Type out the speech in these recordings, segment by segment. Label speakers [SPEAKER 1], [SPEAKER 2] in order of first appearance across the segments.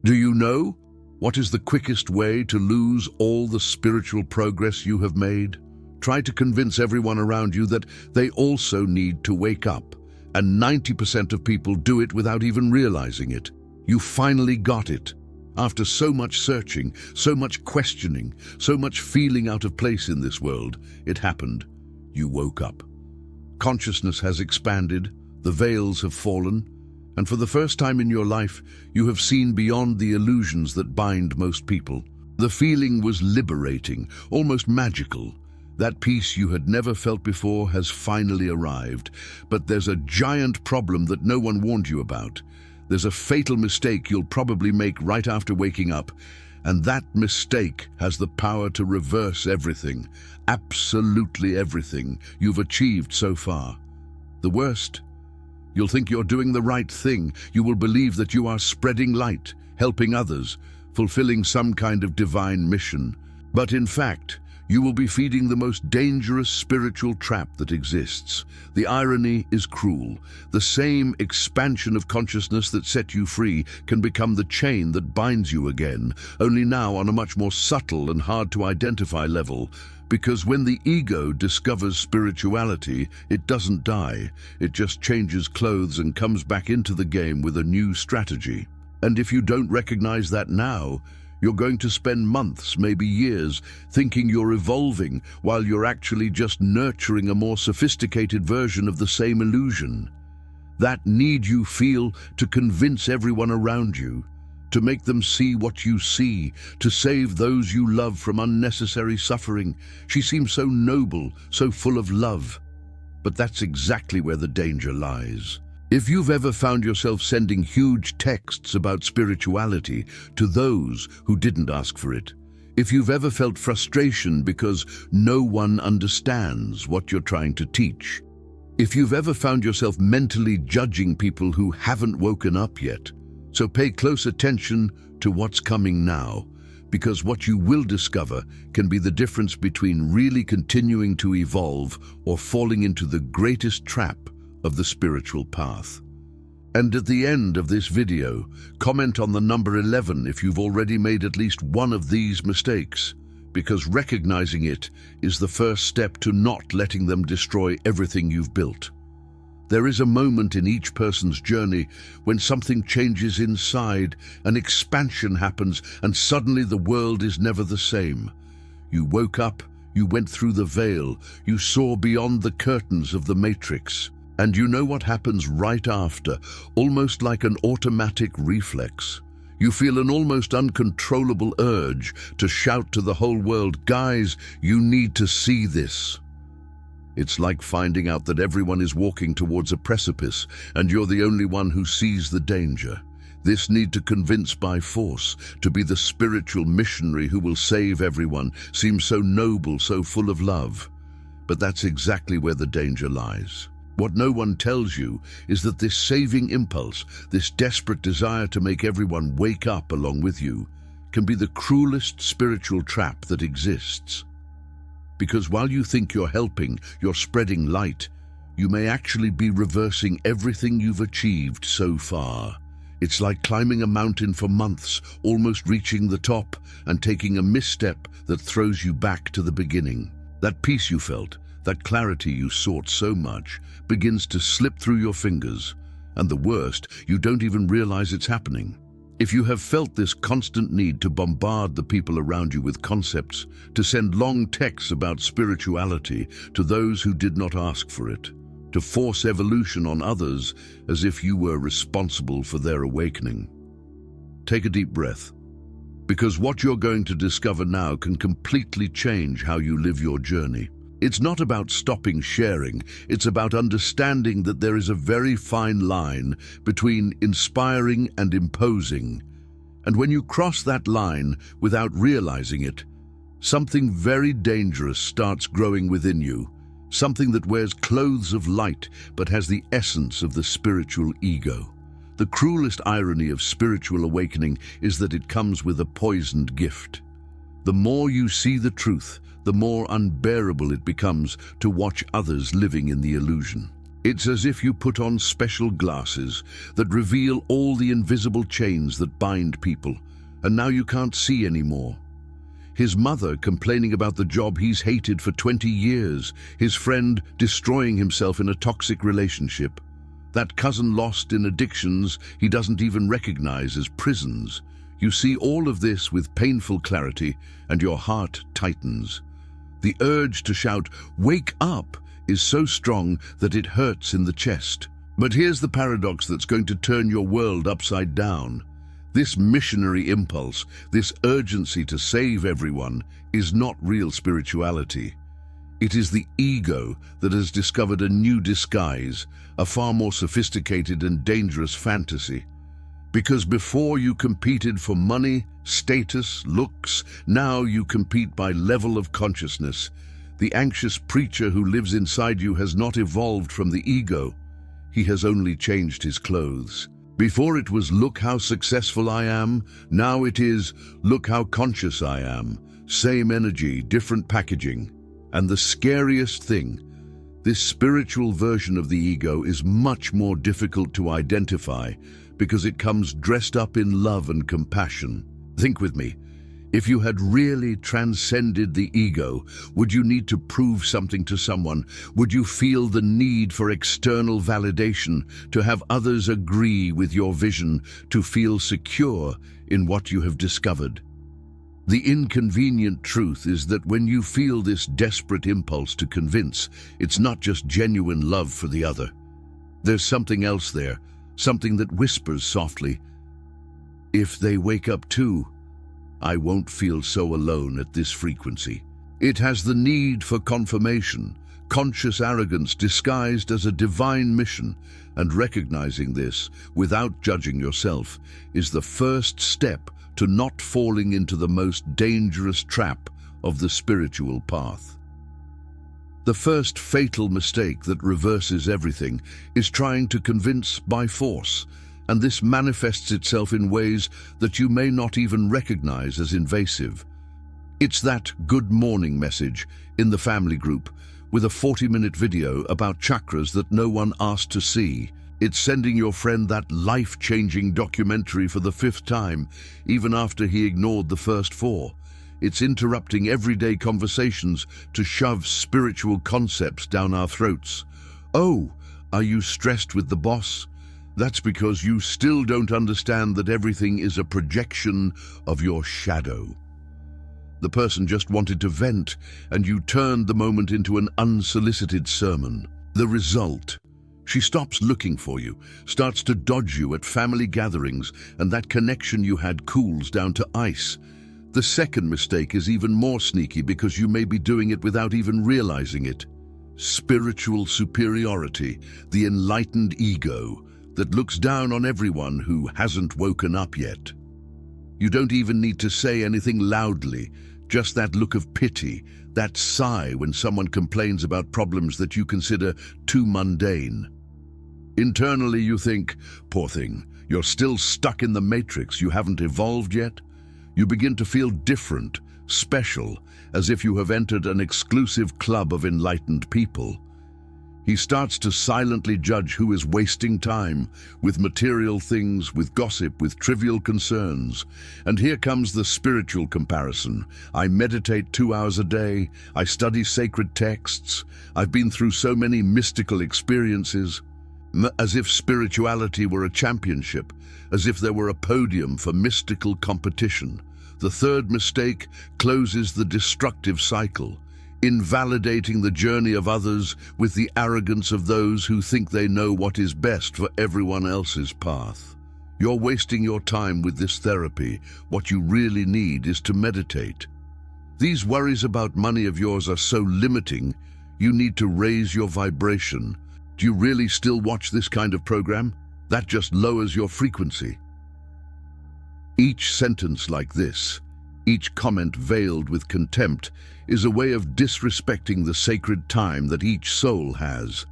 [SPEAKER 1] Do you know what is the quickest way to lose all the spiritual progress you have made? Try to convince everyone around you that they also need to wake up, and 90% of people do it without even realizing it. You finally got it. After so much searching, so much questioning, so much feeling out of place in this world, it happened. You woke up. Consciousness has expanded, the veils have fallen, and for the first time in your life, you have seen beyond the illusions that bind most people. The feeling was liberating, almost magical. That peace you had never felt before has finally arrived, but there's a giant problem that no one warned you about. There's a fatal mistake you'll probably make right after waking up, and that mistake has the power to reverse everything, absolutely everything you've achieved so far. The worst, you'll think you're doing the right thing. You will believe that you are spreading light, helping others, fulfilling some kind of divine mission. But in fact, you will be feeding the most dangerous spiritual trap that exists. The irony is cruel. The same expansion of consciousness that set you free can become the chain that binds you again, only now on a much more subtle and hard-to-identify level. Because when the ego discovers spirituality, it doesn't die. It just changes clothes and comes back into the game with a new strategy. And if you don't recognize that now, you're going to spend months, maybe years, thinking you're evolving while you're actually just nurturing a more sophisticated version of the same illusion. That need you feel to convince everyone around you, to make them see what you see, to save those you love from unnecessary suffering. She seems so noble, so full of love. But that's exactly where the danger lies. If you've ever found yourself sending huge texts about spirituality to those who didn't ask for it, if you've ever felt frustration because no one understands what you're trying to teach, if you've ever found yourself mentally judging people who haven't woken up yet, so pay close attention to what's coming now, because what you will discover can be the difference between really continuing to evolve or falling into the greatest trap of the spiritual path. And at the end of this video, comment on the number 11 if you've already made at least one of these mistakes, because recognizing it is the first step to not letting them destroy everything you've built. There is a moment in each person's journey when something changes inside, an expansion happens, and suddenly the world is never the same. You woke up, you went through the veil, you saw beyond the curtains of the matrix. And you know what happens right after, almost like an automatic reflex. You feel an almost uncontrollable urge to shout to the whole world, "Guys, you need to see this." It's like finding out that everyone is walking towards a precipice and you're the only one who sees the danger. This need to convince by force, to be the spiritual missionary who will save everyone, seems so noble, so full of love. But that's exactly where the danger lies. What no one tells you is that this saving impulse, this desperate desire to make everyone wake up along with you, can be the cruelest spiritual trap that exists. Because while you think you're helping, you're spreading light, you may actually be reversing everything you've achieved so far. It's like climbing a mountain for months, almost reaching the top, and taking a misstep that throws you back to the beginning. That peace you felt, that clarity you sought so much, begins to slip through your fingers, and the worst, you don't even realize it's happening. If you have felt this constant need to bombard the people around you with concepts, to send long texts about spirituality to those who did not ask for it, to force evolution on others as if you were responsible for their awakening, take a deep breath, because what you're going to discover now can completely change how you live your journey. It's not about stopping sharing, it's about understanding that there is a very fine line between inspiring and imposing. And when you cross that line without realizing it, something very dangerous starts growing within you, something that wears clothes of light but has the essence of the spiritual ego. The cruelest irony of spiritual awakening is that it comes with a poisoned gift. The more you see the truth, the more unbearable it becomes to watch others living in the illusion. It's as if you put on special glasses that reveal all the invisible chains that bind people, and now you can't see anymore. His mother complaining about the job he's hated for 20 years, his friend destroying himself in a toxic relationship, that cousin lost in addictions he doesn't even recognize as prisons. You see all of this with painful clarity, and your heart tightens. The urge to shout, "Wake up!" is so strong that it hurts in the chest. But here's the paradox that's going to turn your world upside down. This missionary impulse, this urgency to save everyone, is not real spirituality. It is the ego that has discovered a new disguise, a far more sophisticated and dangerous fantasy. Because before you competed for money, status, looks, now you compete by level of consciousness. The anxious preacher who lives inside you has not evolved from the ego. He has only changed his clothes. Before it was, "Look how successful I am," now it is, "Look how conscious I am." Same energy, different packaging. And the scariest thing, this spiritual version of the ego is much more difficult to identify because it comes dressed up in love and compassion. Think with me. If you had really transcended the ego, would you need to prove something to someone? Would you feel the need for external validation, to have others agree with your vision, to feel secure in what you have discovered? The inconvenient truth is that when you feel this desperate impulse to convince, it's not just genuine love for the other. There's something else there, something that whispers softly, "If they wake up too, I won't feel so alone at this frequency." It has the need for confirmation, conscious arrogance disguised as a divine mission, and recognizing this, without judging yourself, is the first step to not falling into the most dangerous trap of the spiritual path. The first fatal mistake that reverses everything is trying to convince by force, and this manifests itself in ways that you may not even recognize as invasive. It's that good morning message in the family group with a 40-minute video about chakras that no one asked to see. It's sending your friend that life-changing documentary for the 5th time, even after he ignored the first 4. It's interrupting everyday conversations to shove spiritual concepts down our throats. "Oh, are you stressed with the boss?" That's because you still don't understand that everything is a projection of your shadow. The person just wanted to vent, and you turned the moment into an unsolicited sermon. The result: she stops looking for you, starts to dodge you at family gatherings, and that connection you had cools down to ice. The second mistake is even more sneaky because you may be doing it without even realizing it. Spiritual superiority, the enlightened ego that looks down on everyone who hasn't woken up yet. You don't even need to say anything loudly, just that look of pity, that sigh when someone complains about problems that you consider too mundane. Internally you think, "Poor thing, you're still stuck in the matrix, you haven't evolved yet." You begin to feel different, special, as if you have entered an exclusive club of enlightened people. He starts to silently judge who is wasting time with material things, with gossip, with trivial concerns. And here comes the spiritual comparison. "I meditate 2 hours a day. I study sacred texts. I've been through so many mystical experiences." As if spirituality were a championship, as if there were a podium for mystical competition. The third mistake closes the destructive cycle, invalidating the journey of others with the arrogance of those who think they know what is best for everyone else's path. You're wasting your time with this therapy. What you really need is to meditate. These worries about money of yours are so limiting, you need to raise your vibration. Do you really still watch this kind of program? That just lowers your frequency. Each sentence like this, each comment veiled with contempt, is a way of disrespecting the sacred time that each soul has.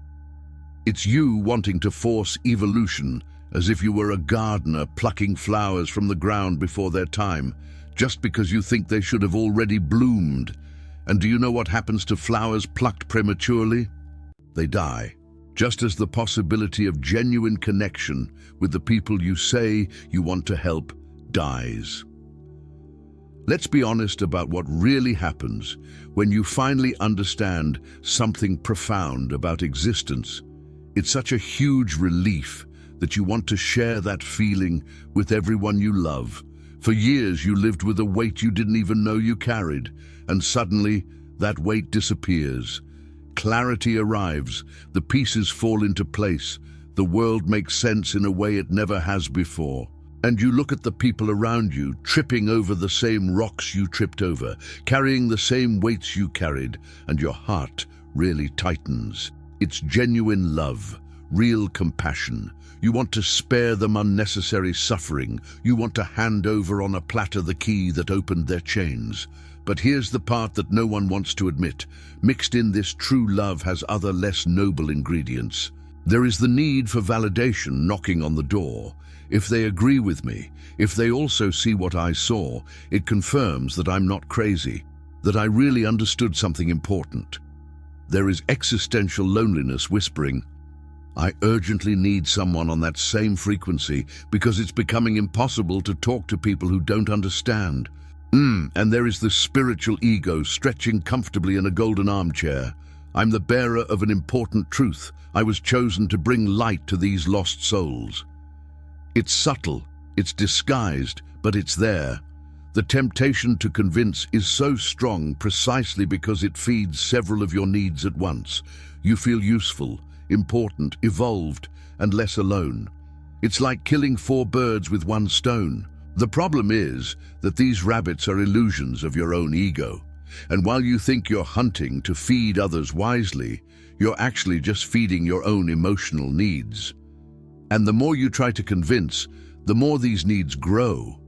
[SPEAKER 1] It's you wanting to force evolution as if you were a gardener plucking flowers from the ground before their time, just because you think they should have already bloomed. And do you know what happens to flowers plucked prematurely? They die. just as the possibility of genuine connection with the people you say you want to help dies. Let's be honest about what really happens when you finally understand something profound about existence. It's such a huge relief that you want to share that feeling with everyone you love. For years you lived with a weight you didn't even know you carried, and suddenly that weight disappears. Clarity arrives, the pieces fall into place, the world makes sense in a way it never has before. And you look at the people around you, tripping over the same rocks you tripped over, carrying the same weights you carried, and your heart really tightens. It's genuine love, real compassion. You want to spare them unnecessary suffering. You want to hand over on a platter the key that opened their chains. But here's the part that no one wants to admit. Mixed in, this true love has other less noble ingredients. There is the need for validation knocking on the door. If they agree with me, if they also see what I saw, it confirms that I'm not crazy, that I really understood something important. There is existential loneliness whispering, I urgently need someone on that same frequency because it's becoming impossible to talk to people who don't understand. And there is the spiritual ego stretching comfortably in a golden armchair. I'm the bearer of an important truth. I was chosen to bring light to these lost souls. It's subtle, it's disguised, but it's there. The temptation to convince is so strong precisely because it feeds several of your needs at once. You feel useful, important, evolved, and less alone. It's like killing 4 birds with 1 stone. The problem is that these rabbits are illusions of your own ego. And while you think you're hunting to feed others wisely, you're actually just feeding your own emotional needs. And the more you try to convince, the more these needs grow.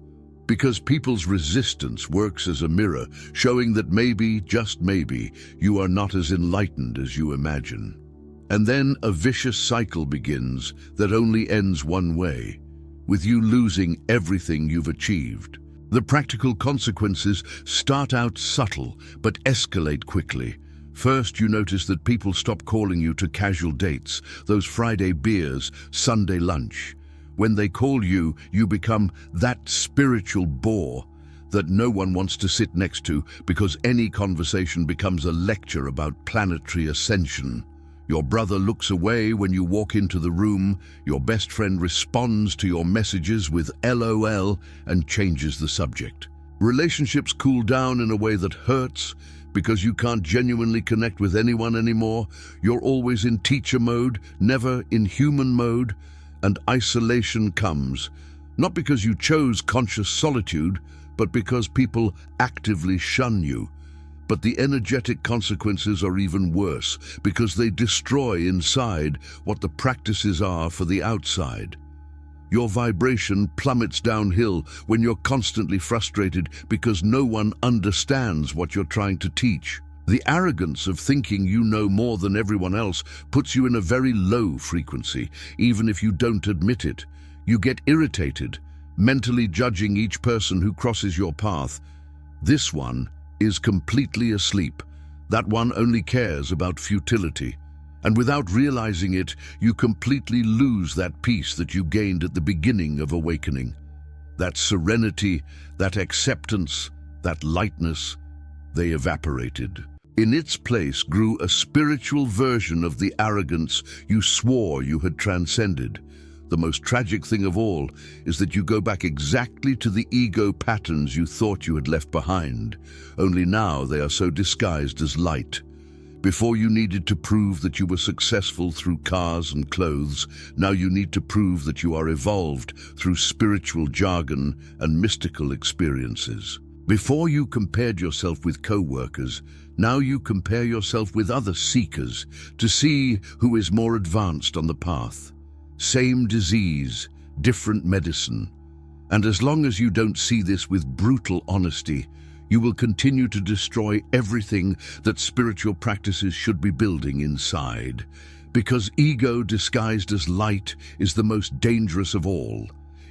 [SPEAKER 1] Because people's resistance works as a mirror, showing that maybe, just maybe, you are not as enlightened as you imagine. And then a vicious cycle begins that only ends one way, with you losing everything you've achieved. The practical consequences start out subtle, but escalate quickly. First, you notice that people stop calling you to casual dates, those Friday beers, Sunday lunch. When they call you, you become that spiritual bore that no one wants to sit next to because any conversation becomes a lecture about planetary ascension. Your brother looks away when you walk into the room, your best friend responds to your messages with LOL and changes the subject. Relationships cool down in a way that hurts because you can't genuinely connect with anyone anymore. You're always in teacher mode, never in human mode, and isolation comes, not because you chose conscious solitude, but because people actively shun you. But the energetic consequences are even worse because they destroy inside what the practices are for the outside. Your vibration plummets downhill when you're constantly frustrated because no one understands what you're trying to teach. The arrogance of thinking you know more than everyone else puts you in a very low frequency, even if you don't admit it. You get irritated, mentally judging each person who crosses your path. This one is completely asleep. That one only cares about futility. And without realizing it, you completely lose that peace that you gained at the beginning of awakening. That serenity, that acceptance, that lightness, they evaporated. In its place grew a spiritual version of the arrogance you swore you had transcended. The most tragic thing of all is that you go back exactly to the ego patterns you thought you had left behind, only now they are so disguised as light. Before you needed to prove that you were successful through cars and clothes, now you need to prove that you are evolved through spiritual jargon and mystical experiences. Before you compared yourself with co-workers, now you compare yourself with other seekers to see who is more advanced on the path. Same disease, different medicine. And as long as you don't see this with brutal honesty, you will continue to destroy everything that spiritual practices should be building inside. Because ego disguised as light is the most dangerous of all.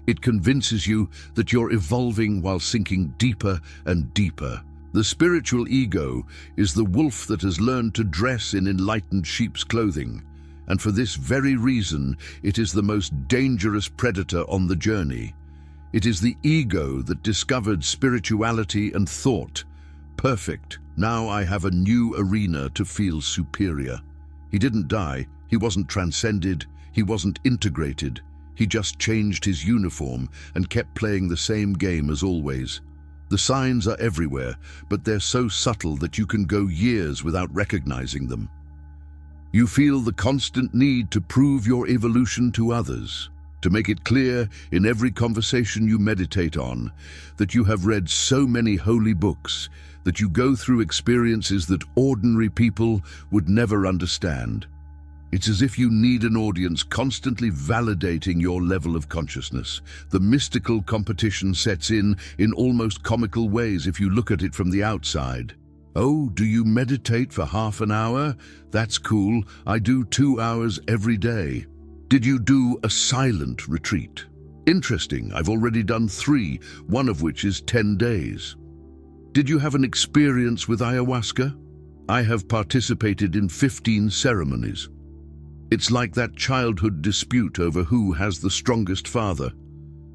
[SPEAKER 1] It convinces you that you're evolving while sinking deeper and deeper. The spiritual ego is the wolf that has learned to dress in enlightened sheep's clothing. And for this very reason, it is the most dangerous predator on the journey. It is the ego that discovered spirituality and thought, perfect, now I have a new arena to feel superior. He didn't die, he wasn't transcended, he wasn't integrated. He just changed his uniform and kept playing the same game as always. The signs are everywhere, but they're so subtle that you can go years without recognizing them. You feel the constant need to prove your evolution to others, to make it clear in every conversation you meditate on that you have read so many holy books, that you go through experiences that ordinary people would never understand. It's as if you need an audience constantly validating your level of consciousness. The mystical competition sets in almost comical ways if you look at it from the outside. Oh, do you meditate for half an hour? That's cool. I do 2 hours every day. Did you do a silent retreat? Interesting, I've already done 3, one of which is 10 days. Did you have an experience with ayahuasca? I have participated in 15 ceremonies. It's like that childhood dispute over who has the strongest father.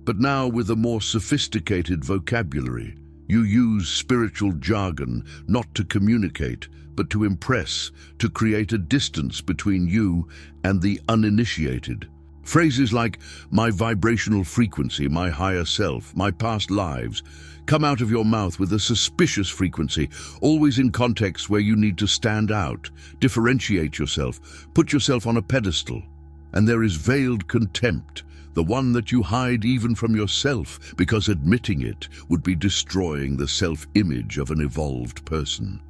[SPEAKER 1] But now with a more sophisticated vocabulary, you use spiritual jargon not to communicate, but to impress, to create a distance between you and the uninitiated. Phrases like, my vibrational frequency, my higher self, my past lives, come out of your mouth with a suspicious frequency, always in contexts where you need to stand out, differentiate yourself, put yourself on a pedestal. And there is veiled contempt, the one that you hide even from yourself, because admitting it would be destroying the self-image of an evolved person.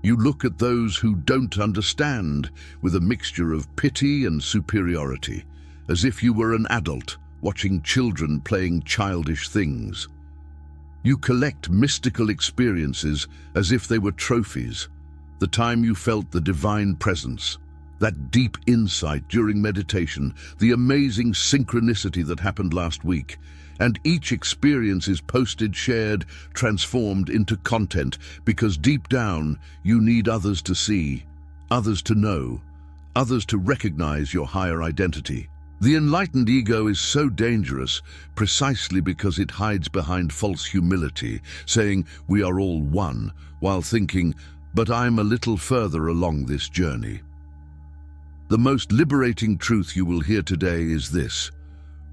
[SPEAKER 1] You look at those who don't understand with a mixture of pity and superiority, as if you were an adult watching children playing childish things. You collect mystical experiences as if they were trophies. The time you felt the divine presence, that deep insight during meditation, the amazing synchronicity that happened last week, and each experience is posted, shared, transformed into content because deep down you need others to see, others to know, others to recognize your higher identity. The enlightened ego is so dangerous precisely because it hides behind false humility, saying we are all one, while thinking, but I'm a little further along this journey. The most liberating truth you will hear today is this: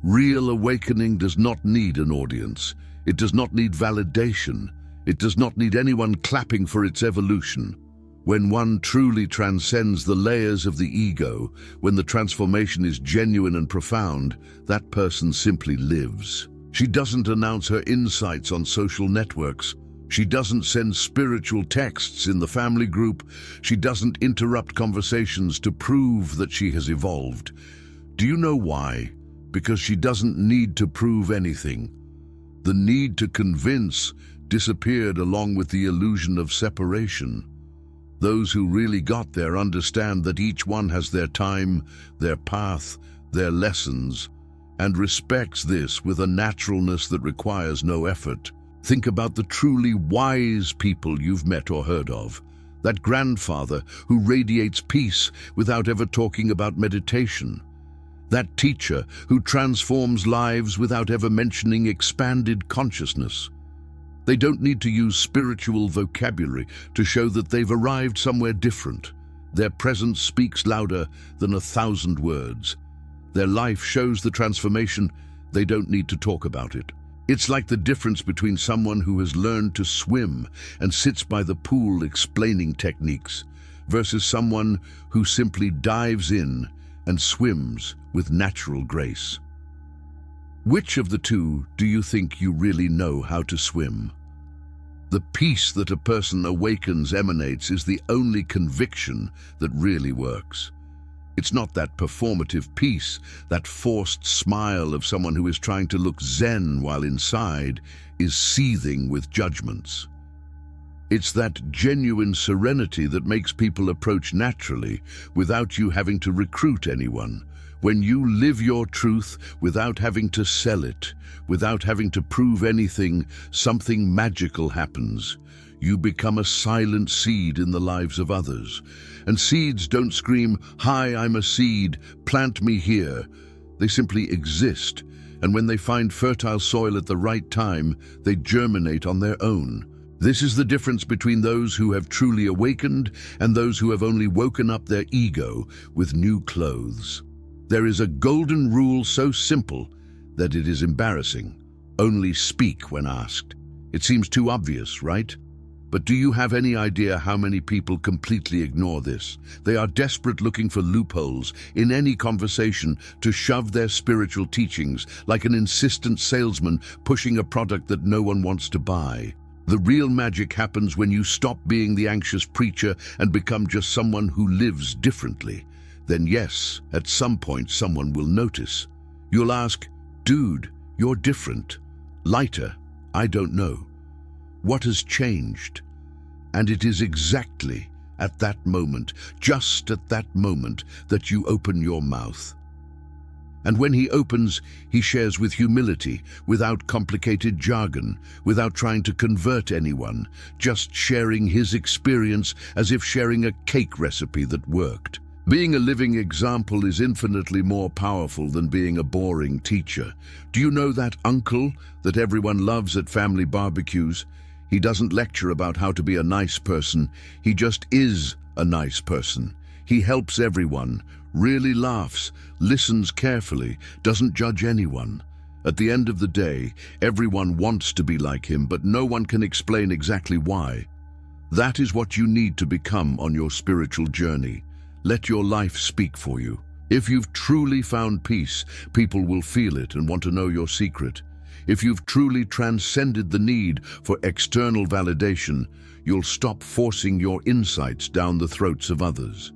[SPEAKER 1] real awakening does not need an audience. It does not need validation. It does not need anyone clapping for its evolution. When one truly transcends the layers of the ego, when the transformation is genuine and profound, that person simply lives. She doesn't announce her insights on social networks. She doesn't send spiritual texts in the family group. She doesn't interrupt conversations to prove that she has evolved. Do you know why? Because she doesn't need to prove anything. The need to convince disappeared along with the illusion of separation. Those who really got there understand that each one has their time, their path, their lessons, and respects this with a naturalness that requires no effort. Think about the truly wise people you've met or heard of. That grandfather who radiates peace without ever talking about meditation. That teacher who transforms lives without ever mentioning expanded consciousness. They don't need to use spiritual vocabulary to show that they've arrived somewhere different. Their presence speaks louder than 1,000 words. Their life shows the transformation. They don't need to talk about it. It's like the difference between someone who has learned to swim and sits by the pool explaining techniques versus someone who simply dives in and swims with natural grace. Which of the two do you think you really know how to swim? The peace that a person awakens emanates is the only conviction that really works. It's not that performative peace, that forced smile of someone who is trying to look zen while inside is seething with judgments. It's that genuine serenity that makes people approach naturally without you having to recruit anyone, When you live your truth without having to sell it, without having to prove anything, something magical happens. You become a silent seed in the lives of others. And seeds don't scream, "Hi, I'm a seed, plant me here." They simply exist, and when they find fertile soil at the right time, they germinate on their own. This is the difference between those who have truly awakened and those who have only woken up their ego with new clothes. There is a golden rule so simple that it is embarrassing. Only speak when asked. It seems too obvious, right? But do you have any idea how many people completely ignore this? They are desperate, looking for loopholes in any conversation to shove their spiritual teachings, like an insistent salesman pushing a product that no one wants to buy. The real magic happens when you stop being the anxious preacher and become just someone who lives differently. Then yes, at some point someone will notice. You'll ask, "Dude, you're different. Lighter, I don't know. What has changed?" And it is exactly at that moment, just at that moment, that you open your mouth. And when he opens, he shares with humility, without complicated jargon, without trying to convert anyone, just sharing his experience as if sharing a cake recipe that worked. Being a living example is infinitely more powerful than being a boring teacher. Do you know that uncle that everyone loves at family barbecues? He doesn't lecture about how to be a nice person. He just is a nice person. He helps everyone, really laughs, listens carefully, doesn't judge anyone. At the end of the day, everyone wants to be like him, but no one can explain exactly why. That is what you need to become on your spiritual journey. Let your life speak for you. If you've truly found peace, people will feel it and want to know your secret. If you've truly transcended the need for external validation, you'll stop forcing your insights down the throats of others.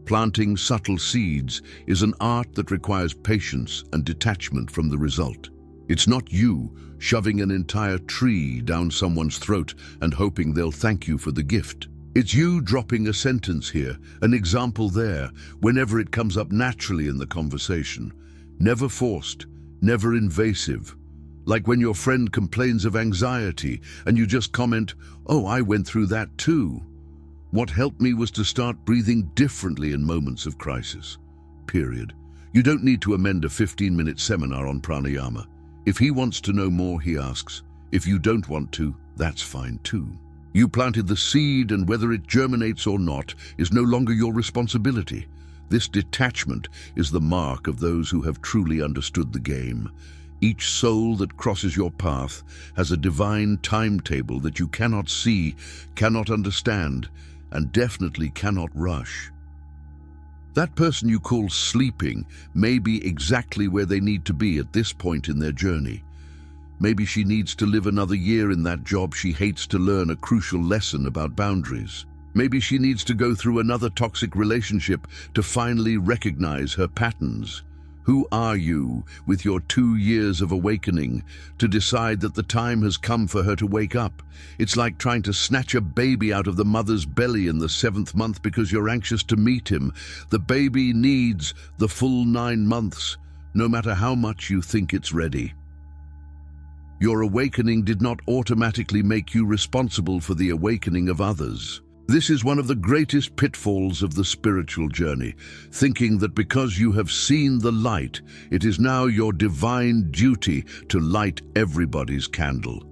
[SPEAKER 1] Planting subtle seeds is an art that requires patience and detachment from the result. It's not you shoving an entire tree down someone's throat and hoping they'll thank you for the gift. It's you dropping a sentence here, an example there, whenever it comes up naturally in the conversation. Never forced, never invasive. Like when your friend complains of anxiety and you just comment, "Oh, I went through that too. What helped me was to start breathing differently in moments of crisis." Period. You don't need to amend a 15-minute seminar on pranayama. If he wants to know more, he asks. If you don't want to, that's fine too. You planted the seed, and whether it germinates or not is no longer your responsibility. This detachment is the mark of those who have truly understood the game. Each soul that crosses your path has a divine timetable that you cannot see, cannot understand, and definitely cannot rush. That person you call sleeping may be exactly where they need to be at this point in their journey. Maybe she needs to live another year in that job she hates to learn a crucial lesson about boundaries. Maybe she needs to go through another toxic relationship to finally recognize her patterns. Who are you, with your 2 years of awakening, to decide that the time has come for her to wake up? It's like trying to snatch a baby out of the mother's belly in the 7th month because you're anxious to meet him. The baby needs the full 9 months, no matter how much you think it's ready. Your awakening did not automatically make you responsible for the awakening of others. This is one of the greatest pitfalls of the spiritual journey, thinking that because you have seen the light, it is now your divine duty to light everybody's candle.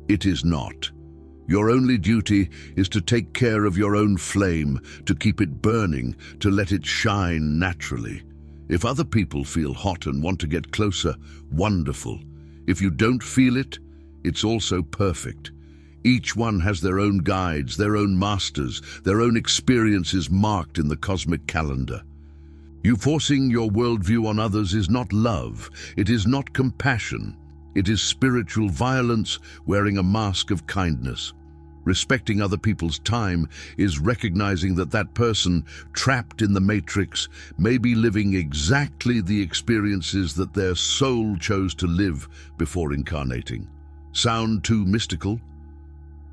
[SPEAKER 1] It is not. Your only duty is to take care of your own flame, to keep it burning, to let it shine naturally. If other people feel hot and want to get closer, wonderful. If you don't feel it, it's also perfect. Each one has their own guides, their own masters, their own experiences marked in the cosmic calendar. You forcing your worldview on others is not love, it is not compassion. It is spiritual violence wearing a mask of kindness. Respecting other people's time is recognizing that that person, trapped in the matrix, may be living exactly the experiences that their soul chose to live before incarnating. Sound too mystical?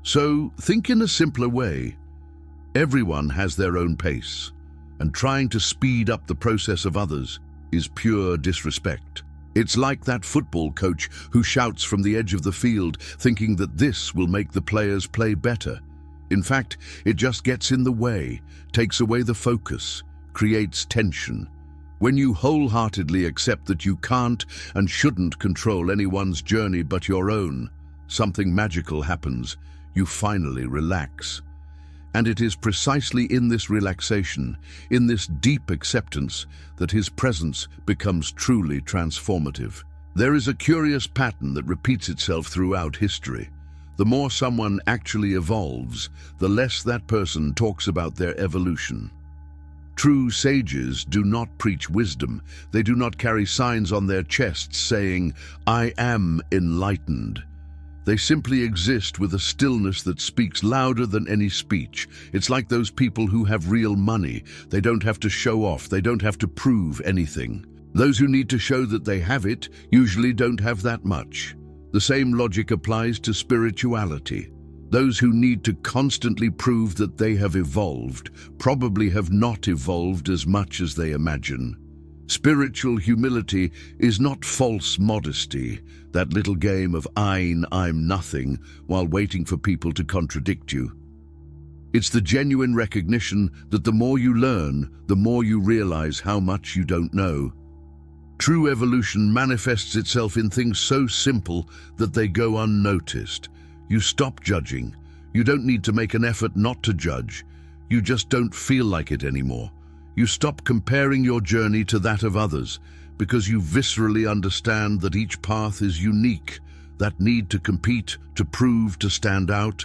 [SPEAKER 1] So think in a simpler way. Everyone has their own pace, and trying to speed up the process of others is pure disrespect. It's like that football coach who shouts from the edge of the field, thinking that this will make the players play better. In fact, it just gets in the way, takes away the focus, creates tension. When you wholeheartedly accept that you can't and shouldn't control anyone's journey but your own, something magical happens. You finally relax. And it is precisely in this relaxation, in this deep acceptance, that his presence becomes truly transformative. There is a curious pattern that repeats itself throughout history. The more someone actually evolves, the less that person talks about their evolution. True sages do not preach wisdom. They do not carry signs on their chests saying, "I am enlightened." They simply exist with a stillness that speaks louder than any speech. It's like those people who have real money. They don't have to show off. They don't have to prove anything. Those who need to show that they have it usually don't have that much. The same logic applies to spirituality. Those who need to constantly prove that they have evolved probably have not evolved as much as they imagine. Spiritual humility is not false modesty, that little game of I'm nothing, while waiting for people to contradict you. It's the genuine recognition that the more you learn, the more you realize how much you don't know. True evolution manifests itself in things so simple that they go unnoticed. You stop judging. You don't need to make an effort not to judge. You just don't feel like it anymore. You stop comparing your journey to that of others because you viscerally understand that each path is unique. That need to compete, to prove, to stand out,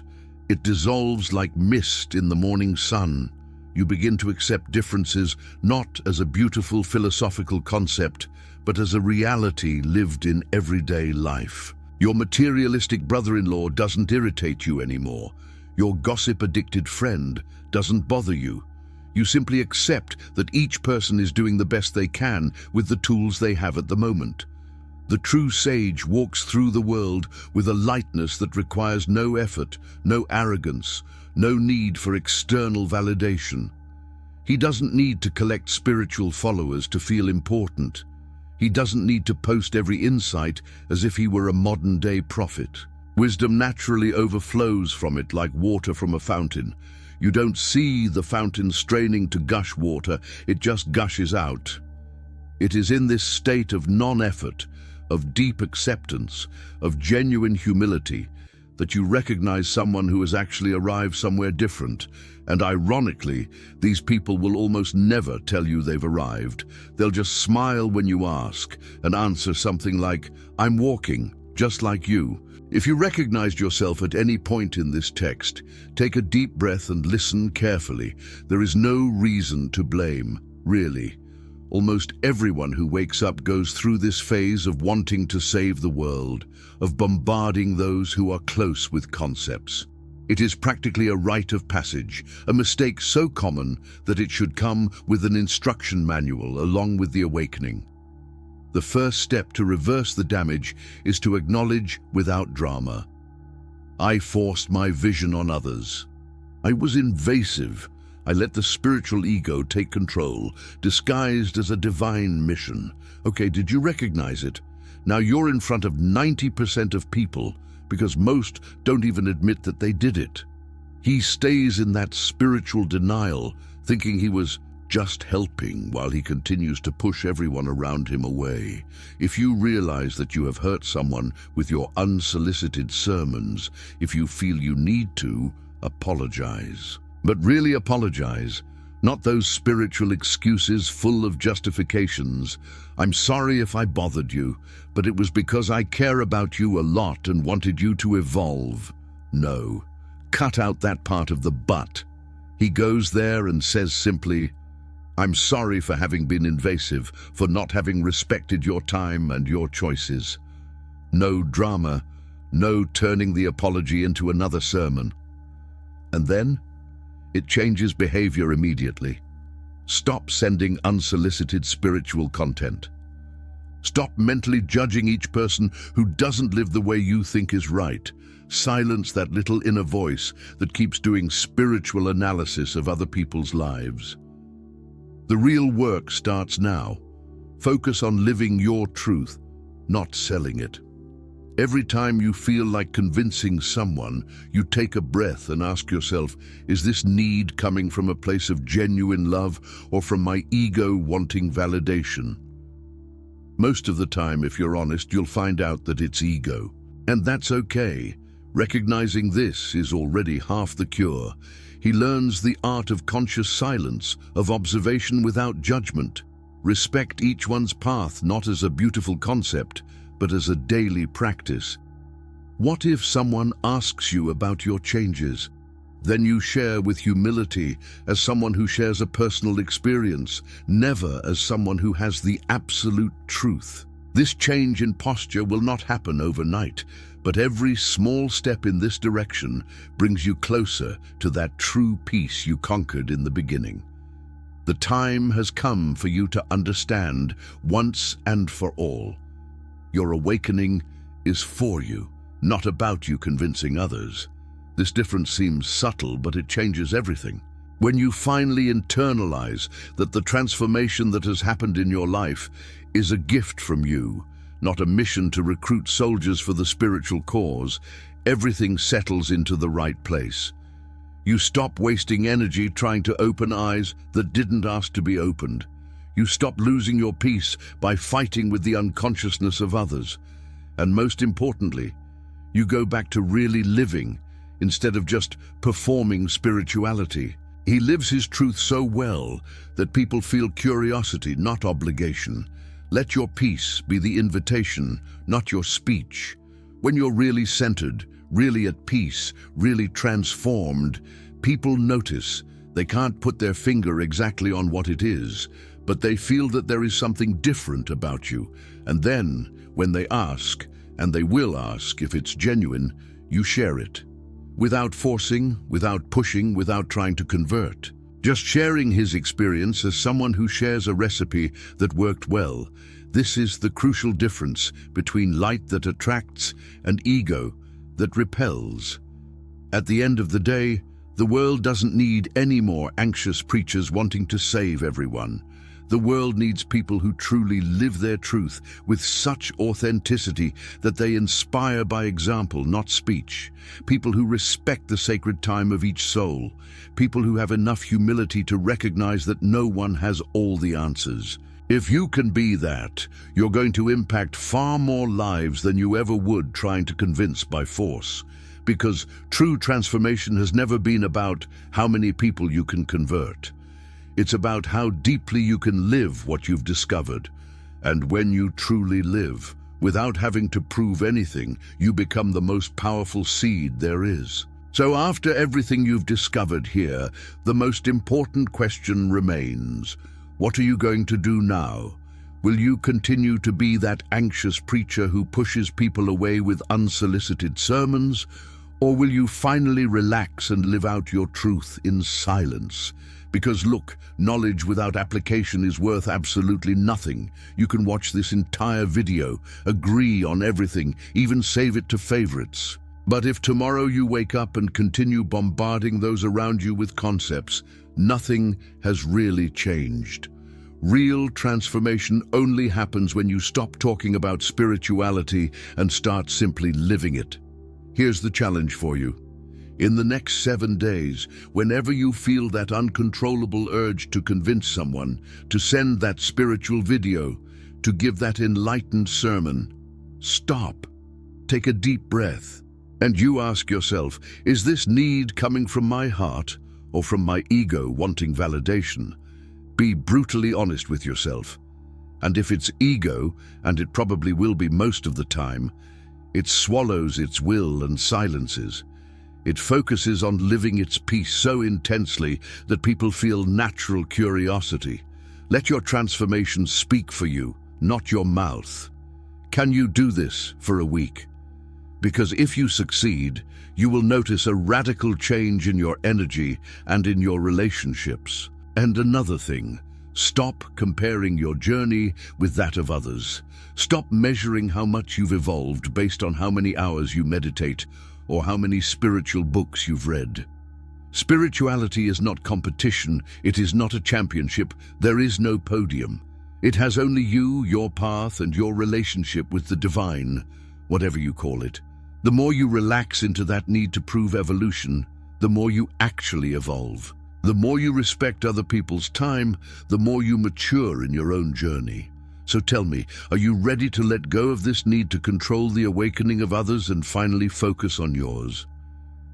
[SPEAKER 1] it dissolves like mist in the morning sun. You begin to accept differences not as a beautiful philosophical concept, but as a reality lived in everyday life. Your materialistic brother-in-law doesn't irritate you anymore. Your gossip-addicted friend doesn't bother you. You simply accept that each person is doing the best they can with the tools they have at the moment. The true sage walks through the world with a lightness that requires no effort, no arrogance, no need for external validation. He doesn't need to collect spiritual followers to feel important. He doesn't need to post every insight as if he were a modern-day prophet. Wisdom naturally overflows from it like water from a fountain. You don't see the fountain straining to gush water, it just gushes out. It is in this state of non-effort, of deep acceptance, of genuine humility, that you recognize someone who has actually arrived somewhere different. And ironically, these people will almost never tell you they've arrived. They'll just smile when you ask and answer something like, "I'm walking, just like you." If you recognized yourself at any point in this text, take a deep breath and listen carefully. There is no reason to blame, really. Almost everyone who wakes up goes through this phase of wanting to save the world, of bombarding those who are close with concepts. It is practically a rite of passage, a mistake so common that it should come with an instruction manual along with the awakening. The first step to reverse the damage is to acknowledge without drama. I forced my vision on others. I was invasive. I let the spiritual ego take control, disguised as a divine mission. Okay, did you recognize it? Now you're in front of 90% of people, because most don't even admit that they did it. He stays in that spiritual denial, thinking he was just helping while he continues to push everyone around him away. If you realize that you have hurt someone with your unsolicited sermons, if you feel you need to, apologize. But really apologize, not those spiritual excuses full of justifications. "I'm sorry if I bothered you, but it was because I care about you a lot and wanted you to evolve." No, cut out that part of the "but." He goes there and says simply, "I'm sorry for having been invasive, for not having respected your time and your choices." No drama, no turning the apology into another sermon. And then it changes behavior immediately. Stop sending unsolicited spiritual content. Stop mentally judging each person who doesn't live the way you think is right. Silence that little inner voice that keeps doing spiritual analysis of other people's lives. The real work starts now. Focus on living your truth, not selling it. Every time you feel like convincing someone, you take a breath and ask yourself, is this need coming from a place of genuine love or from my ego wanting validation? Most of the time, if you're honest, you'll find out that it's ego. And that's okay. Recognizing this is already half the cure. He learns the art of conscious silence, of observation without judgment. Respect each one's path not as a beautiful concept, but as a daily practice. What if someone asks you about your changes? Then you share with humility as someone who shares a personal experience, never as someone who has the absolute truth. This change in posture will not happen overnight, but every small step in this direction brings you closer to that true peace you conquered in the beginning. The time has come for you to understand once and for all. Your awakening is for you, not about you convincing others. This difference seems subtle, but it changes everything. When you finally internalize that the transformation that has happened in your life is a gift from you, not a mission to recruit soldiers for the spiritual cause, everything settles into the right place. You stop wasting energy trying to open eyes that didn't ask to be opened. You stop losing your peace by fighting with the unconsciousness of others. And most importantly, you go back to really living instead of just performing spirituality. He lives his truth so well that people feel curiosity, not obligation. Let your peace be the invitation, not your speech. When you're really centered, really at peace, really transformed, people notice. They can't put their finger exactly on what it is, but they feel that there is something different about you. And then, when they ask, and they will ask if it's genuine, you share it. Without forcing, without pushing, without trying to convert. Just sharing his experience as someone who shares a recipe that worked well. This is the crucial difference between light that attracts and ego that repels. At the end of the day, the world doesn't need any more anxious preachers wanting to save everyone. The world needs people who truly live their truth with such authenticity that they inspire by example, not speech. People who respect the sacred time of each soul. People who have enough humility to recognize that no one has all the answers. If you can be that, you're going to impact far more lives than you ever would trying to convince by force. Because true transformation has never been about how many people you can convert. It's about how deeply you can live what you've discovered. And when you truly live, without having to prove anything, you become the most powerful seed there is. So after everything you've discovered here, the most important question remains. What are you going to do now? Will you continue to be that anxious preacher who pushes people away with unsolicited sermons? Or will you finally relax and live out your truth in silence? Because look, knowledge without application is worth absolutely nothing. You can watch this entire video, agree on everything, even save it to favorites. But if tomorrow you wake up and continue bombarding those around you with concepts, nothing has really changed. Real transformation only happens when you stop talking about spirituality and start simply living it. Here's the challenge for you. In the next 7 days, whenever you feel that uncontrollable urge to convince someone, to send that spiritual video, to give that enlightened sermon, stop, take a deep breath, and you ask yourself, is this need coming from my heart or from my ego wanting validation? Be brutally honest with yourself. And if it's ego, and it probably will be most of the time, it swallows its will and silences. It focuses on living its peace so intensely that people feel natural curiosity. Let your transformation speak for you, not your mouth. Can you do this for a week? Because if you succeed, you will notice a radical change in your energy and in your relationships. And another thing, stop comparing your journey with that of others. Stop measuring how much you've evolved based on how many hours you meditate or how many spiritual books you've read. Spirituality is not competition, it is not a championship, there is no podium. It has only you, your path, and your relationship with the divine, whatever you call it. The more you relax into that need to prove evolution, the more you actually evolve. The more you respect other people's time, the more you mature in your own journey. So tell me, are you ready to let go of this need to control the awakening of others and finally focus on yours?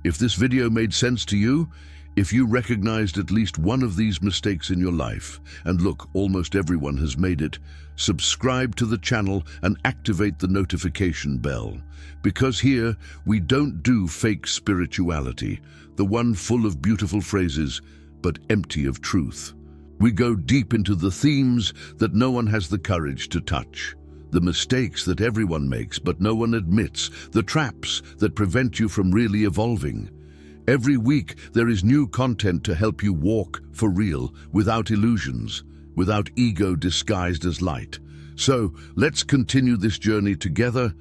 [SPEAKER 1] If this video made sense to you, if you recognized at least one of these mistakes in your life, and look, almost everyone has made it, subscribe to the channel and activate the notification bell. Because here, we don't do fake spirituality, the one full of beautiful phrases, but empty of truth. We go deep into the themes that no one has the courage to touch, the mistakes that everyone makes but no one admits, the traps that prevent you from really evolving. Every week, there is new content to help you walk for real, without illusions, without ego disguised as light. So, let's continue this journey together,